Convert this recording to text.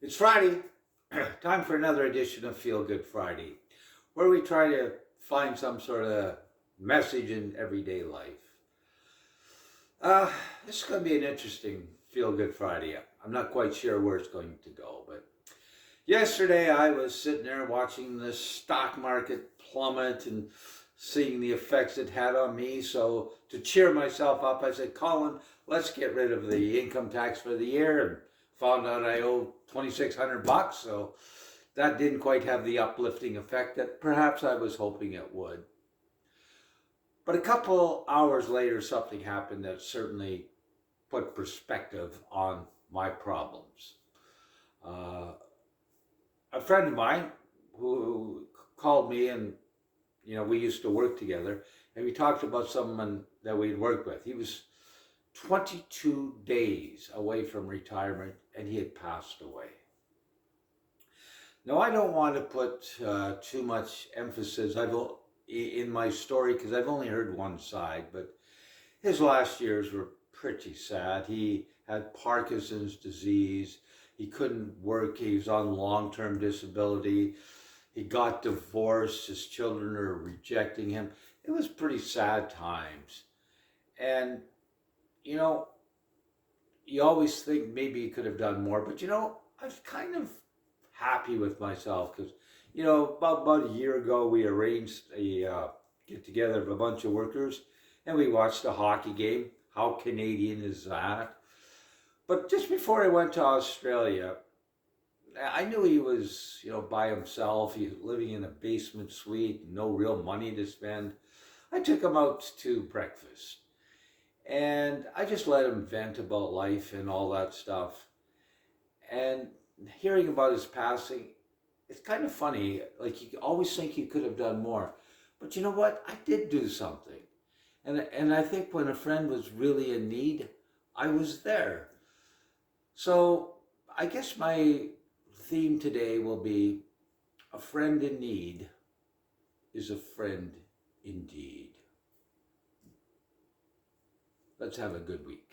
It's Friday, time for another edition of Feel Good Friday, where we try to find some sort of message in everyday life. This is going to be an interesting Feel Good Friday. I'm not quite sure where it's going to go, but yesterday I was sitting there watching the stock market plummet and seeing the effects it had on me. So to cheer myself up, I said, Colin, let's get rid of the income tax for the year, and found out I owe $2,600, so that didn't quite have the uplifting effect that perhaps I was hoping it would. But a couple hours later, something happened that certainly put perspective on my problems. A friend of mine who called me, and we used to work together, and we talked about someone that we'd worked with. He was 22 days away from retirement, and he had passed away. Now, I don't want to put too much emphasis in my story because I've only heard one side, but his last years were pretty sad. He had Parkinson's disease. He couldn't work. He was on long-term disability. He got divorced. His children are rejecting him. It was pretty sad times. And you always think maybe you could have done more, but I was kind of happy with myself because, about a year ago, we arranged a get together of a bunch of workers and we watched a hockey game. How Canadian is that? But just before I went to Australia, I knew he was, by himself. He was living in a basement suite, no real money to spend. I took him out to breakfast. And I just let him vent about life and all that stuff. And hearing about his passing, it's kind of funny. Like, you always think you could have done more. But you know what? I did do something. And I think when a friend was really in need, I was there. So I guess my theme today will be a friend in need is a friend indeed. Let's have a good week.